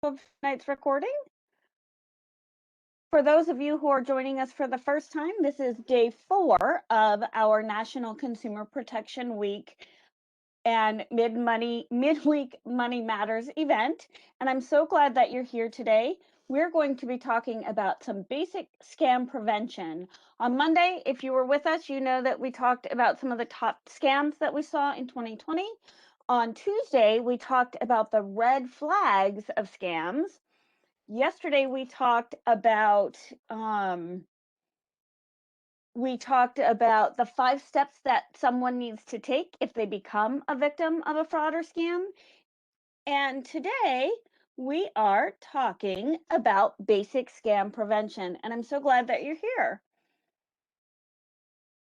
Of tonight's recording. For those of you who are joining us for the first time, this is day 4 of our National Consumer Protection Week and Midweek Money Matters event. And I'm so glad that you're here today. We're going to be talking about some basic scam prevention. On Monday, if you were with us, you know that we talked about some of the top scams that we saw in 2020. On Tuesday, we talked about the red flags of scams. Yesterday we talked about the 5 steps that someone needs to take if they become a victim of a fraud or scam. And today we are talking about basic scam prevention. And I'm so glad that you're here.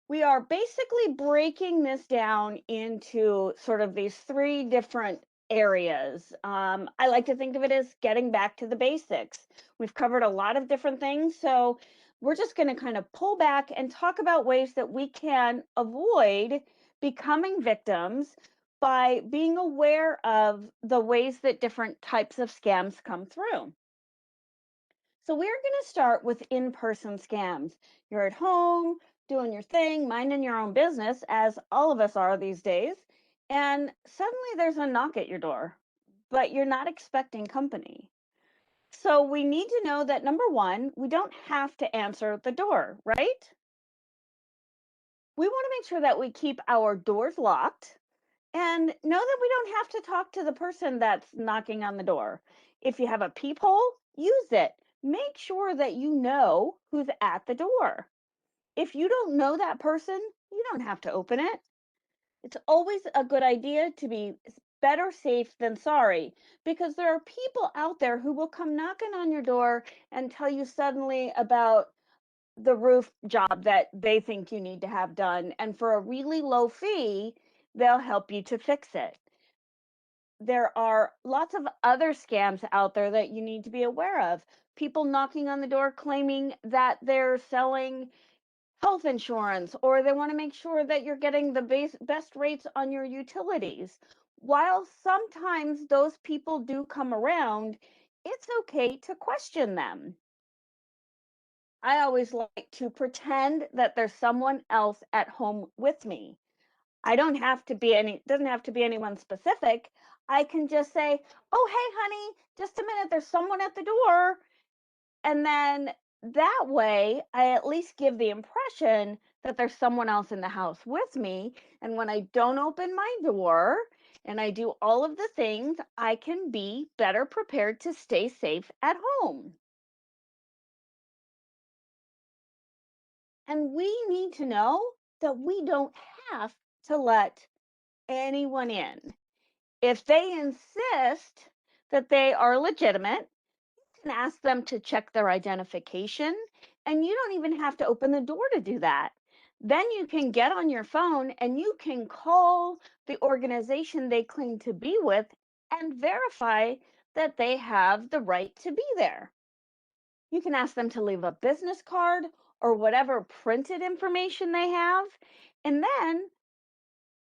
We are basically breaking this down into sort of these 3 different areas. I like to think of it as getting back to the basics. We've covered a lot of different things, so we're just going to kind of pull back and talk about ways that we can avoid becoming victims by being aware of the ways that different types of scams come through. So we're going to start with in-person scams. You're at home, doing your thing, minding your own business, as all of us are these days, and suddenly there's a knock at your door, but you're not expecting company. So we need to know that number one, we don't have to answer the door, right? We want to make sure that we keep our doors locked and know that we don't have to talk to the person that's knocking on the door. If you have a peephole, use it. Make sure that you know who's at the door. If you don't know that person, you don't have to open it. It's always a good idea to be better safe than sorry because there are people out there who will come knocking on your door and tell you suddenly about the roof job that they think you need to have done. And for a really low fee, they'll help you to fix it. There are lots of other scams out there that you need to be aware of. People knocking on the door claiming that they're selling health insurance or they want to make sure that you're getting the best rates on your utilities. While sometimes those people do come around, it's okay to question them. I always like to pretend that there's someone else at home with me. I don't have to be any doesn't have to be anyone specific. I can just say, "Oh, hey honey, just a minute, there's someone at the door." And then that way, I at least give the impression that there's someone else in the house with me. And when I don't open my door and I do all of the things, I can be better prepared to stay safe at home. And we need to know that we don't have to let anyone in. If they insist that they are legitimate, you can ask them to check their identification, and you don't even have to open the door to do that. Then you can get on your phone and you can call the organization they claim to be with and verify that they have the right to be there. You can ask them to leave a business card or whatever printed information they have. And then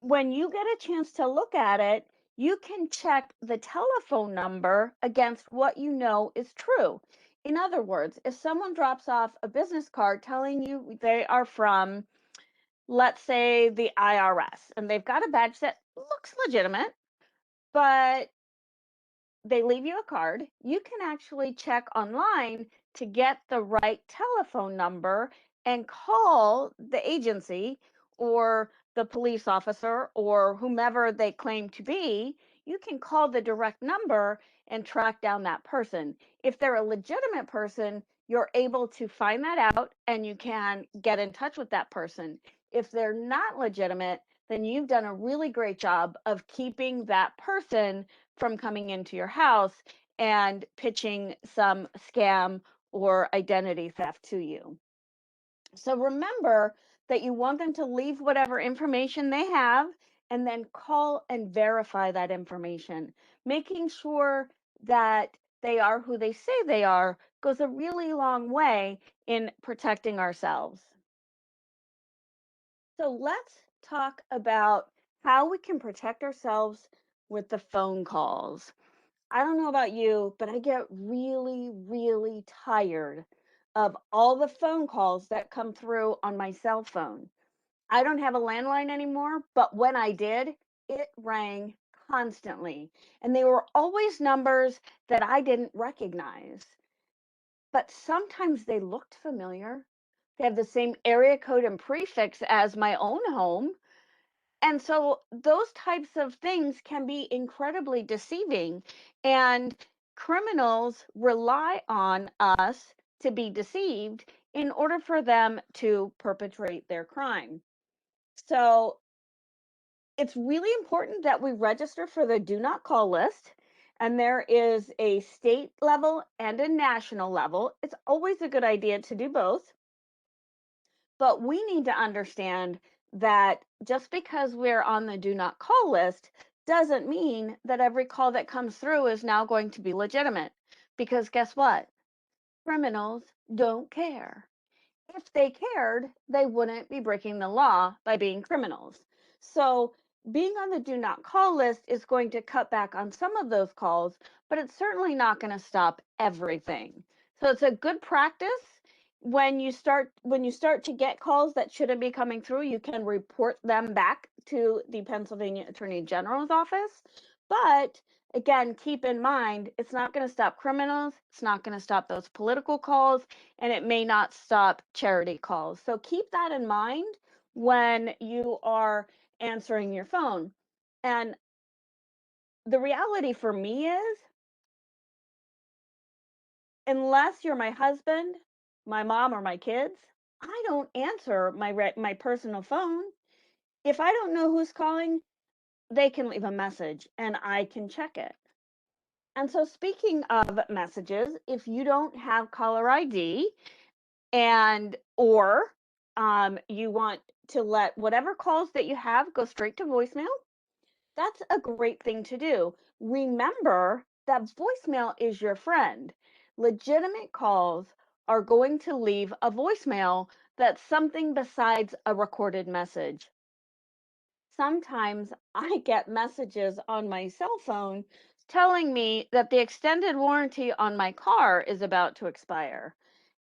when you get a chance to look at it, you can check the telephone number against what you know is true. In other words, if someone drops off a business card telling you they are from, let's say, the IRS, and they've got a badge that looks legitimate, but they leave you a card, you can actually check online to get the right telephone number and call the agency or the police officer or whomever they claim to be. You can call the direct number and track down that person. If they're a legitimate person, you're able to find that out and you can get in touch with that person. If they're not legitimate, then you've done a really great job of keeping that person from coming into your house and pitching some scam or identity theft to you. So remember that you want them to leave whatever information they have and then call and verify that information. Making sure that they are who they say they are goes a really long way in protecting ourselves. So let's talk about how we can protect ourselves with the phone calls. I don't know about you, but I get really, really tired of all the phone calls that come through on my cell phone. I don't have a landline anymore, but when I did, it rang constantly. And they were always numbers that I didn't recognize. But sometimes they looked familiar. They have the same area code and prefix as my own home. And so those types of things can be incredibly deceiving. And criminals rely on us to be deceived in order for them to perpetrate their crime. So it's really important that we register for the do not call list. And there is a state level and a national level. It's always a good idea to do both. But we need to understand that just because we're on the do not call list doesn't mean that every call that comes through is now going to be legitimate. Because guess what? Criminals don't care. If they cared, they wouldn't be breaking the law by being criminals. So, being on the do not call list is going to cut back on some of those calls, but it's certainly not going to stop everything. So, it's a good practice. When you start to get calls that shouldn't be coming through, you can report them back to the Pennsylvania Attorney General's office. But again, keep in mind, it's not going to stop criminals, it's not going to stop those political calls, and it may not stop charity calls. So keep that in mind when you are answering your phone. And the reality for me is, unless you're my husband, my mom, or my kids, I don't answer my personal phone. If I don't know who's calling, they can leave a message and I can check it. And so, speaking of messages, if you don't have caller ID, and or you want to let whatever calls that you have go straight to voicemail, that's a great thing to do. Remember that voicemail is your friend. Legitimate calls are going to leave a voicemail that's something besides a recorded message. Sometimes I get messages on my cell phone telling me that the extended warranty on my car is about to expire.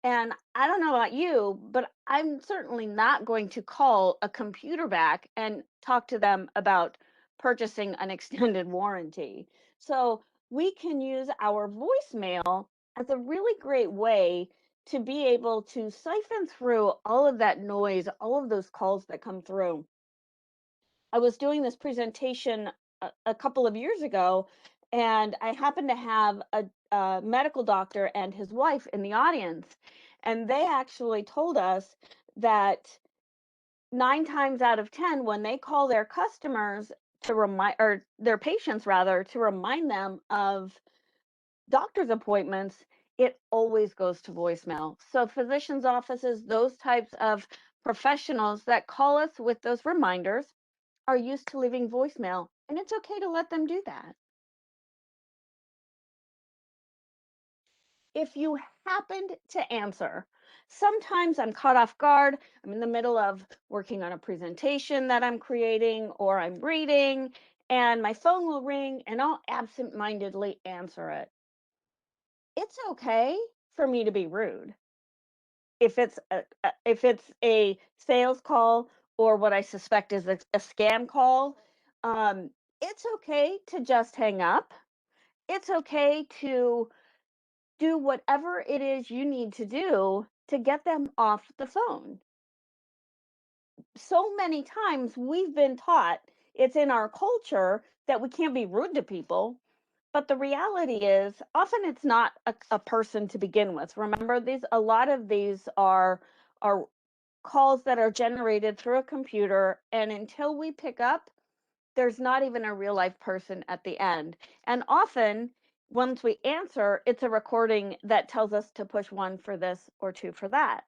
And I don't know about you, but I'm certainly not going to call a computer back and talk to them about purchasing an extended warranty. So we can use our voicemail as a really great way to be able to siphon through all of that noise, all of those calls that come through. I was doing this presentation a couple of years ago, and I happened to have a medical doctor and his wife in the audience. And they actually told us that 9 times out of 10, when they call their customers to remind, or their patients rather, to remind them of doctor's appointments, it always goes to voicemail. So, physicians' offices, those types of professionals that call us with those reminders are used to leaving voicemail, and it's okay to let them do that. If you happened to answer, sometimes I'm caught off guard. I'm in the middle of working on a presentation that I'm creating, or I'm reading, and my phone will ring, and I'll absent-mindedly answer it. It's okay for me to be rude. If it's a sales call, or what I suspect is a scam call, um, it's okay to just hang up. It's okay to do whatever it is you need to do to get them off the phone. So many times we've been taught, it's in our culture, that we can't be rude to people. But the reality is, often it's not a person to begin with. Remember, a lot of these are calls that are generated through a computer, and until we pick up, there's not even a real life person at the end. And often, once we answer, it's a recording that tells us to push one for this or two for that.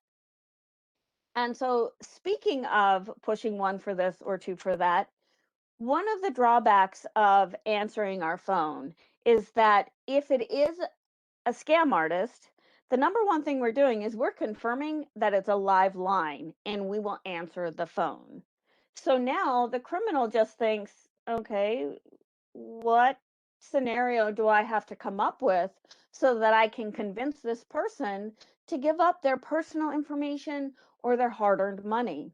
And so, speaking of pushing one for this or two for that, one of the drawbacks of answering our phone is that if it is a scam artist, the number one thing we're doing is we're confirming that it's a live line and we will answer the phone. So now the criminal just thinks, okay, what? scenario do I have to come up with so that I can convince this person to give up their personal information or their hard earned money?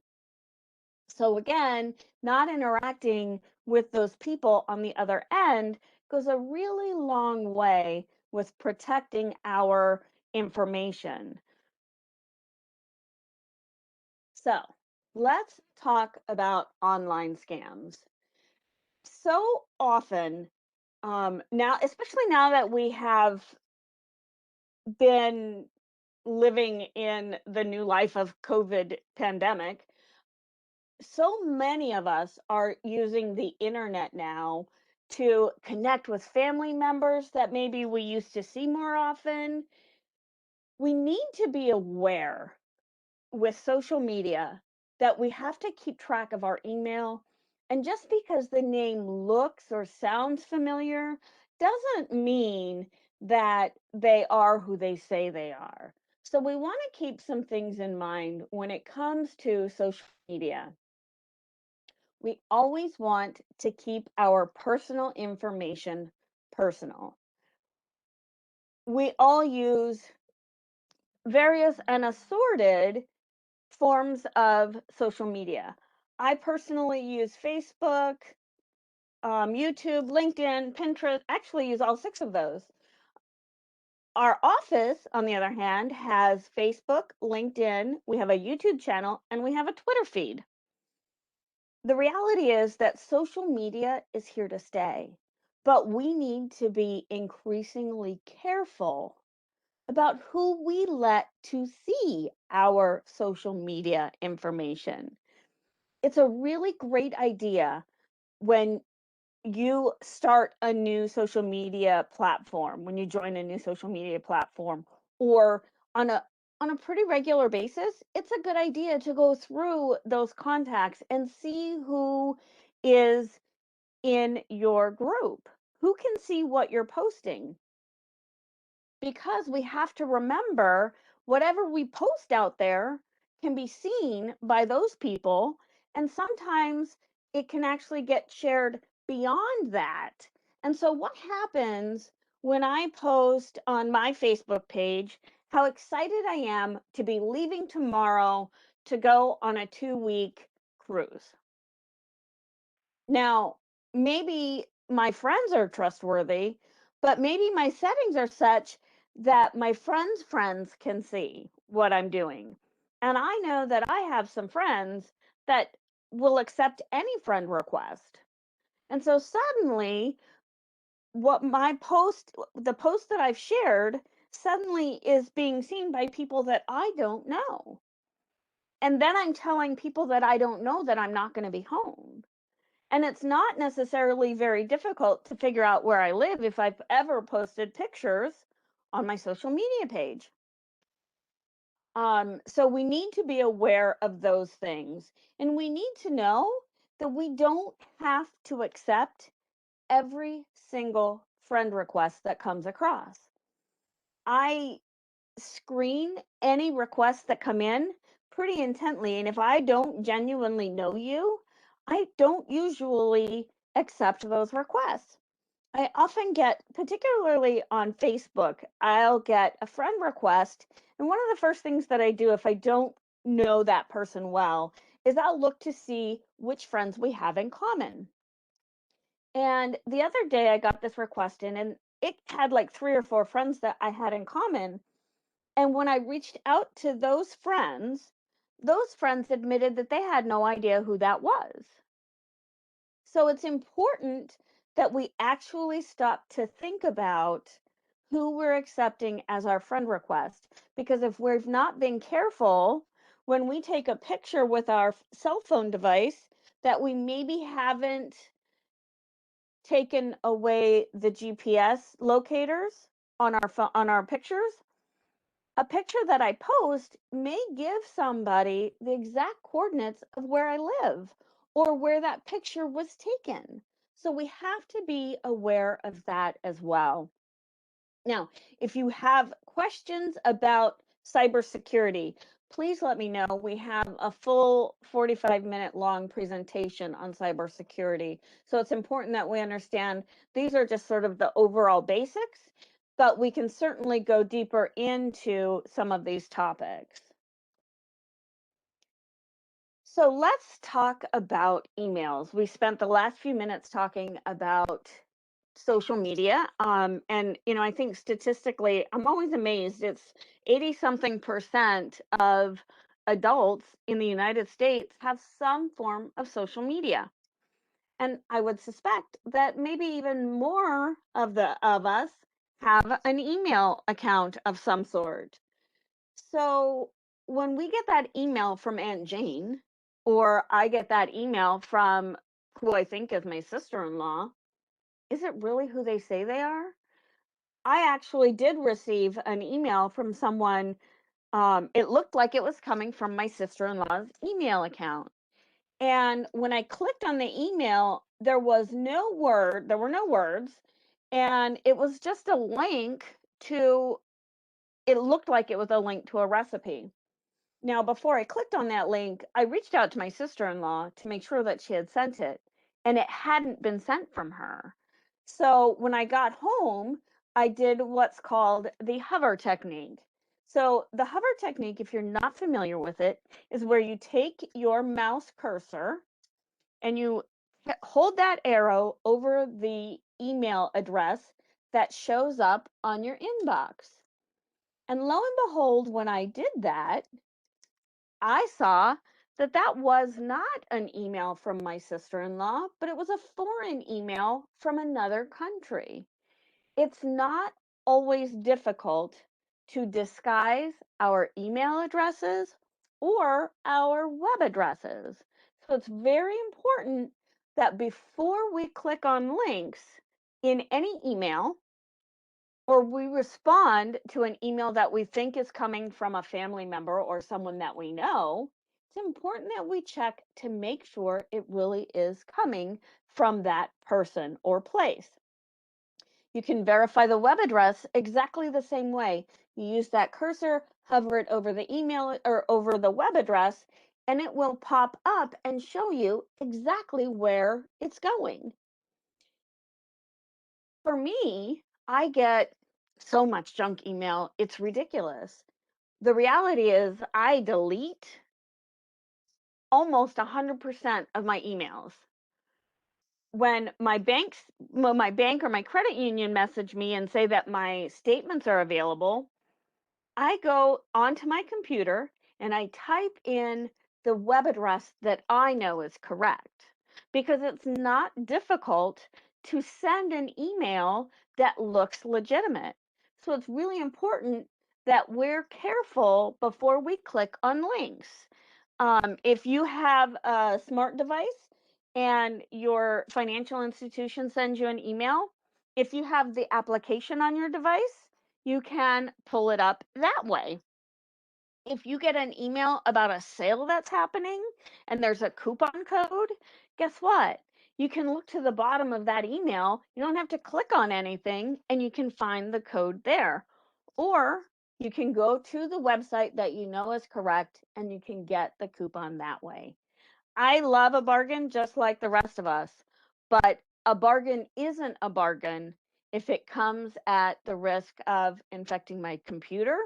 So, again, not interacting with those people on the other end goes a really long way with protecting our information. So, let's talk about online scams. So often, now, especially now that we have been living in the new life of COVID pandemic, so many of us are using the internet now to connect with family members that maybe we used to see more often. We need to be aware with social media that we have to keep track of our email. And just because the name looks or sounds familiar doesn't mean that they are who they say they are. So we want to keep some things in mind when it comes to social media. We always want to keep our personal information personal. We all use various and assorted forms of social media. I personally use Facebook, YouTube, LinkedIn, Pinterest, actually use all six of those. Our office, on the other hand, has Facebook, LinkedIn, we have a YouTube channel, and we have a Twitter feed. The reality is that social media is here to stay, but we need to be increasingly careful about who we let to see our social media information. It's a really great idea when you start a new social media platform, when you join a new social media platform, or on a pretty regular basis, it's a good idea to go through those contacts and see who is in your group, who can see what you're posting, because we have to remember whatever we post out there can be seen by those people. And sometimes it can actually get shared beyond that. And so, what happens when I post on my Facebook page how excited I am to be leaving tomorrow to go on a 2 week cruise? Now, maybe my friends are trustworthy, but maybe my settings are such that my friends' friends can see what I'm doing. And I know that I have some friends that will accept any friend request. And so suddenly, the post that I've shared, suddenly is being seen by people that I don't know. And then I'm telling people that I don't know that I'm not going to be home. And it's not necessarily very difficult to figure out where I live if I've ever posted pictures on my social media page. So we need to be aware of those things. And we need to know that we don't have to accept every single friend request that comes across. I screen any requests that come in pretty intently. And if I don't genuinely know you, I don't usually accept those requests. I often get, particularly on Facebook, I'll get a friend request. And one of the first things that I do if I don't know that person well is I'll look to see which friends we have in common. And the other day I got this request in, and it had like 3 or 4 friends that I had in common. And when I reached out to those friends admitted that they had no idea who that was. So it's important that we actually stop to think about who we're accepting as our friend request. Because if we've not been careful, when we take a picture with our cell phone device, that we maybe haven't taken away the GPS locators on on our pictures, a picture that I post may give somebody the exact coordinates of where I live or where that picture was taken. So we have to be aware of that as well. Now, if you have questions about cybersecurity, please let me know. We have a full 45-minute long presentation on cybersecurity. So it's important that we understand these are just sort of the overall basics, but we can certainly go deeper into some of these topics. So let's talk about emails. We spent the last few minutes talking about social media. And, I think statistically, I'm always amazed. It's 80 something percent of adults in the United States have some form of social media. And I would suspect that maybe even more of us have an email account of some sort. So when we get that email from Aunt Jane, or I get that email from who I think is my sister-in-law, is it really who they say they are? I actually did receive an email from someone. It looked like it was coming from my sister-in-law's email account. And when I clicked on the email, there were no words, and it was just a link to, it looked like it was a link to a recipe. Now, before I clicked on that link, I reached out to my sister-in-law to make sure that she had sent it, and it hadn't been sent from her. So when I got home, I did what's called the hover technique. So the hover technique, if you're not familiar with it, is where you take your mouse cursor and you hold that arrow over the email address that shows up on your inbox. And lo and behold, when I did that, I saw that that was not an email from my sister-in-law, but it was a foreign email from another country. It's not always difficult to disguise our email addresses or our web addresses. So it's very important that before we click on links in any email, or we respond to an email that we think is coming from a family member or someone that we know, it's important that we check to make sure it really is coming from that person or place. You can verify the web address exactly the same way. You use that cursor, hover it over the email or over the web address, and it will pop up and show you exactly where it's going. For me, I get so much junk email, it's ridiculous. The reality is, I delete almost 100% of my emails. When my bank or my credit union message me and say that my statements are available, I go onto my computer and I type in the web address that I know is correct, because it's not difficult to send an email that looks legitimate. So it's really important that we're careful before we click on links. If you have a smart device and your financial institution sends you an email, if you have the application on your device, you can pull it up that way. If you get an email about a sale that's happening and there's a coupon code, guess what? You can look to the bottom of that email. You don't have to click on anything and you can find the code there. Or you can go to the website that you know is correct and you can get the coupon that way. I love a bargain just like the rest of us, but a bargain isn't a bargain if it comes at the risk of infecting my computer,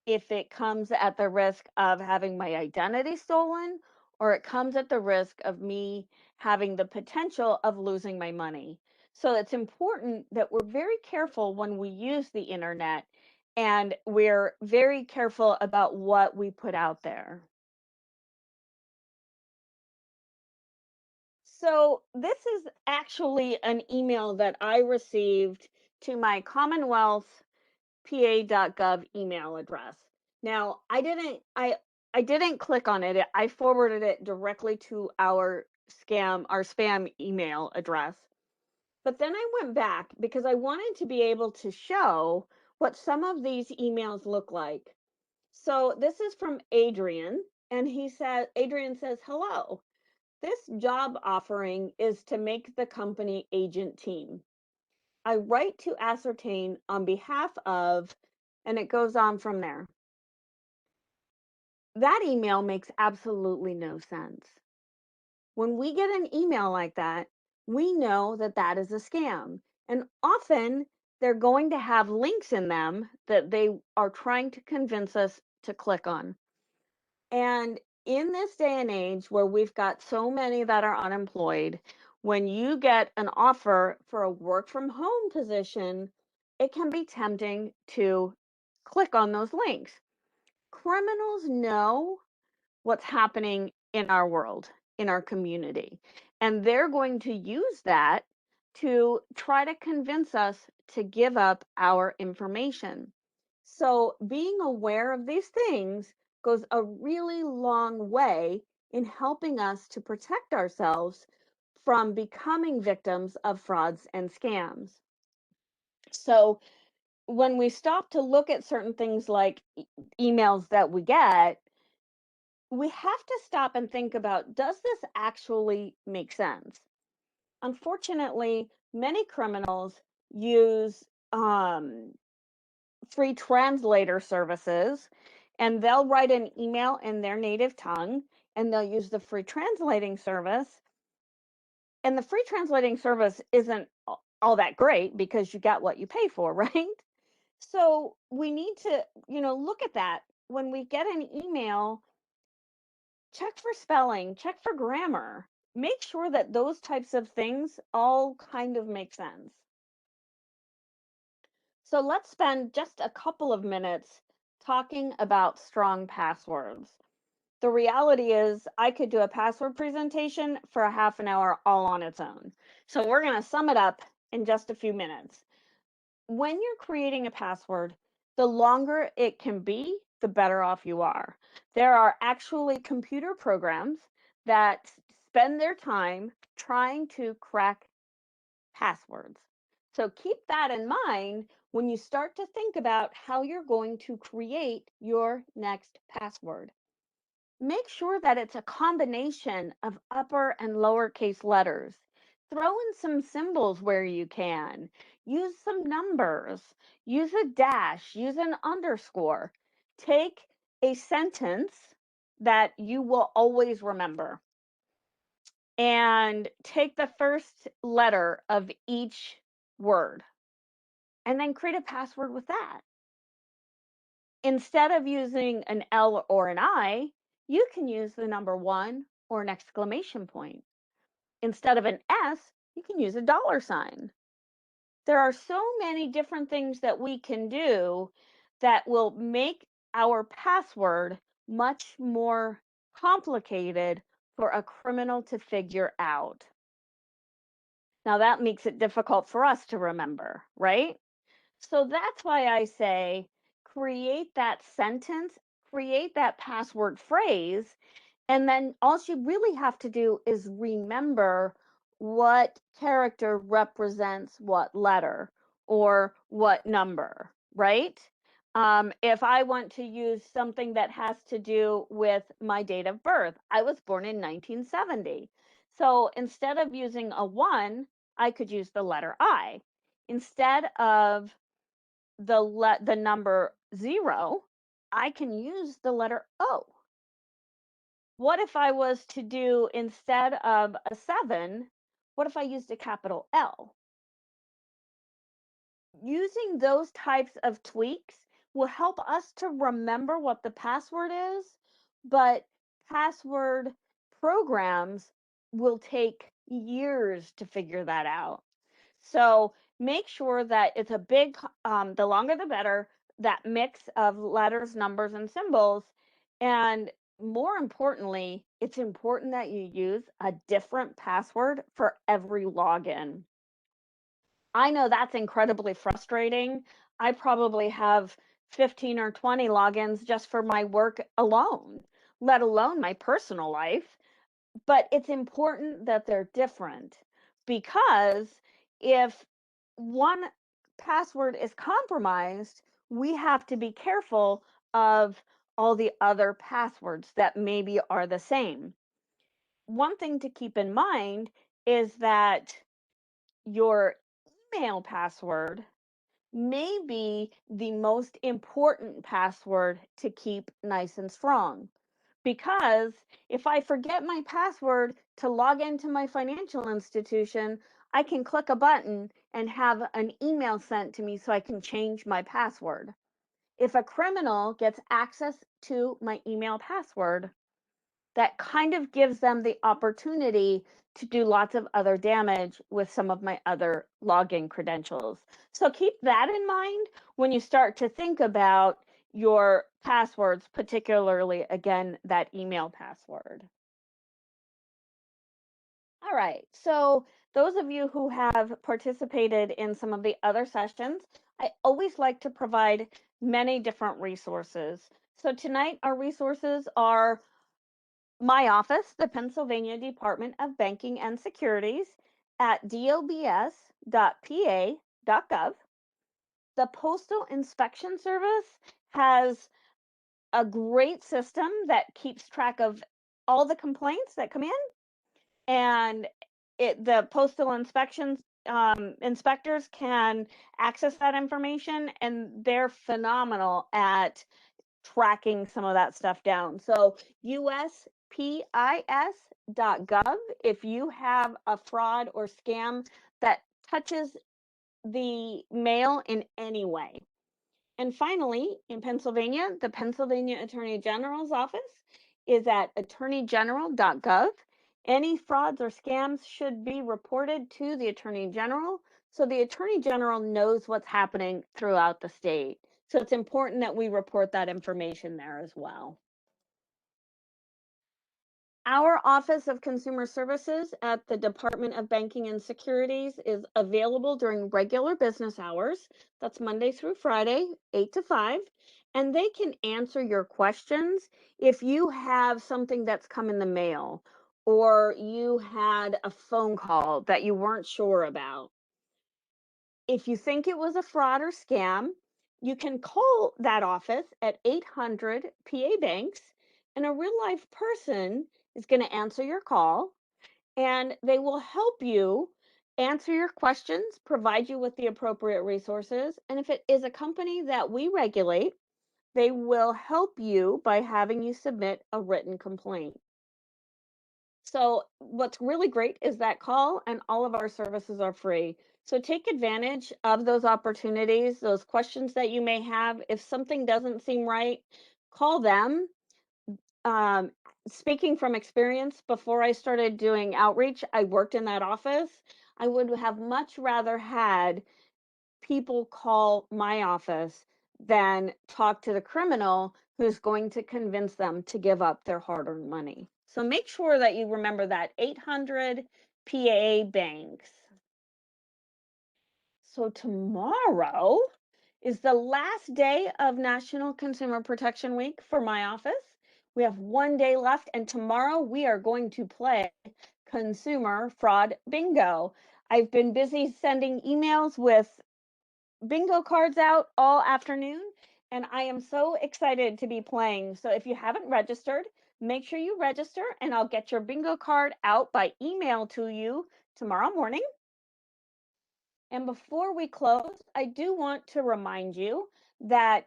if it comes at the risk of having my identity stolen, or it comes at the risk of me having the potential of losing my money. So it's important that we're very careful when we use the internet and we're very careful about what we put out there. So this is actually an email that I received to my Commonwealth pa.gov email address. Now, I didn't click on it. I forwarded it directly to our spam email address. But then I went back because I wanted to be able to show what some of these emails look like. So this is from Adrian, and Adrian says, "Hello. This job offering is to make the company agent team. I write to ascertain on behalf of," and it goes on from there. That email makes absolutely no sense. When we get an email like that, we know that that is a scam. And often they're going to have links in them that they are trying to convince us to click on. And in this day and age where we've got so many that are unemployed, when you get an offer for a work from home position, it can be tempting to click on those links. Criminals know what's happening in our world, in our community. And they're going to use that to try to convince us to give up our information. So, being aware of these things goes a really long way in helping us to protect ourselves from becoming victims of frauds and scams. So, when we stop to look at certain things like emails that we get, we have to stop and think about, does this actually make sense? Unfortunately, many criminals use free translator services, and they'll write an email in their native tongue and they'll use the free translating service. And the free translating service isn't all that great because you got what you pay for, right? So we need to, look at that. When we get an email, check for spelling, check for grammar. Make sure that those types of things all kind of make sense. So let's spend just a couple of minutes talking about strong passwords. The reality is, I could do a password presentation for a half an hour all on its own. So we're going to sum it up in just a few minutes. When you're creating a password, the longer it can be, the better off you are. There are actually computer programs that spend their time trying to crack passwords. So keep that in mind when you start to think about how you're going to create your next password. Make sure that it's a combination of upper and lowercase letters. Throw in some symbols where you can. Use some numbers. Use a dash. Use an underscore. Take a sentence that you will always remember and take the first letter of each word and then create a password with that. Instead of using an L or an I, you can use the number one or an exclamation point. Instead of an S, you can use a dollar sign. There are so many different things that we can do that will make our password much more complicated for a criminal to figure out. Now, that makes it difficult for us to remember, right? So that's why I say create that sentence, create that password phrase, and then all you really have to do is remember what character represents what letter or what number, right? If I want to use something that has to do with my date of birth, I was born in 1970. So instead of using a one, I could use the letter I. Instead of the number 0, I can use the letter O. What if I was to do, instead of a 7, what if I used a capital L? Using those types of tweaks will help us to remember what the password is, but password programs will take years to figure that out. So make sure that it's a big, the longer the better, that mix of letters, numbers, and symbols. And more importantly, it's important that you use a different password for every login. I know that's incredibly frustrating. I probably have 15 or 20 logins just for my work alone, let alone my personal life. But it's important that they're different, because if one password is compromised, we have to be careful of all the other passwords that maybe are the same. One thing to keep in mind is that your email password may be the most important password to keep nice and strong. because if I forget my password to log into my financial institution, I can click a button and have an email sent to me so I can change my password. If a criminal gets access to my email password, that kind of gives them the opportunity to do lots of other damage with some of my other login credentials. So keep that in mind when you start to think about your passwords, particularly, again, that email password. All right. So, those of you who have participated in some of the other sessions, I always like to provide many different resources. So, tonight, our resources are my office, the Pennsylvania Department of Banking and Securities at dobs.pa.gov. The Postal Inspection Service has a great system that keeps track of all the complaints that come in, and the postal inspections inspectors can access that information, and they're phenomenal at tracking some of that stuff down. So USPIS.gov, if you have a fraud or scam that touches the mail in any way. And finally, in Pennsylvania, the Pennsylvania Attorney General's office is at attorneygeneral.gov. Any frauds or scams should be reported to the Attorney General so the Attorney General knows what's happening throughout the state. So it's important that we report that information there as well. Our Office of Consumer Services at the Department of Banking and Securities is available during regular business hours. That's Monday through Friday, 8 to 5. And they can answer your questions if you have something that's come in the mail or you had a phone call that you weren't sure about. If you think it was a fraud or scam, you can call that office at 800 PA Banks, and a real life person is going to answer your call and they will help you answer your questions, provide you with the appropriate resources. And if it is a company that we regulate, they will help you by having you submit a written complaint. So, what's really great is that call, and all of our services are free. So, take advantage of those opportunities, those questions that you may have. If something doesn't seem right, call them. Um, Speaking from experience, before I started doing outreach, I worked in that office. I would have much rather had people call my office than talk to the criminal who's going to convince them to give up their hard-earned money. So make sure that you remember that 800 PA Banks. So tomorrow is the last day of National Consumer Protection Week for my office. We have one day left, and tomorrow we are going to play Consumer Fraud Bingo. I've been busy sending emails with bingo cards out all afternoon, and I am so excited to be playing. So if you haven't registered, make sure you register, and I'll get your bingo card out by email to you tomorrow morning. And before we close, I do want to remind you that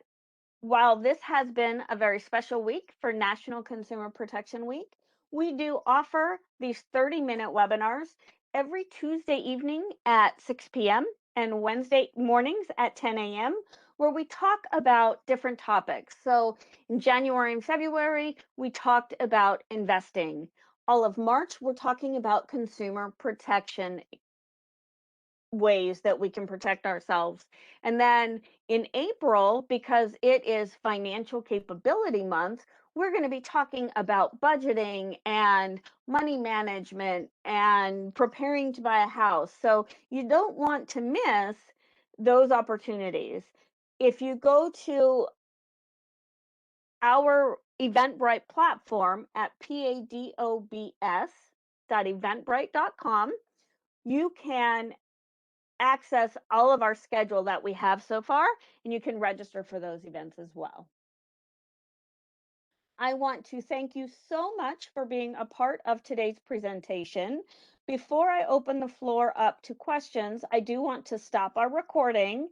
while this has been a very special week for National Consumer Protection Week, we do offer these 30-minute webinars every Tuesday evening at 6 p.m. and Wednesday mornings at 10 a.m., where we talk about different topics. So in January and February, we talked about investing. All of March, we're talking about consumer protection ways that we can protect ourselves. And then in April, because it is Financial Capability Month, we're going to be talking about budgeting and money management and preparing to buy a house. So you don't want to miss those opportunities. If you go to our Eventbrite platform at padobs.eventbrite.com, you can access all of our schedule that we have so far, and you can register for those events as well. I want to thank you so much for being a part of today's presentation. Before I open the floor up to questions, I do want to stop our recording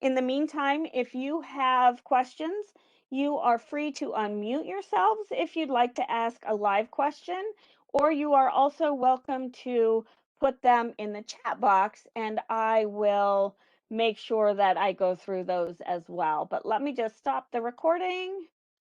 In the meantime, if you have questions, you are free to unmute yourselves if you'd like to ask a live question, or you are also welcome to put them in the chat box and I will make sure that I go through those as well. But let me just stop the recording.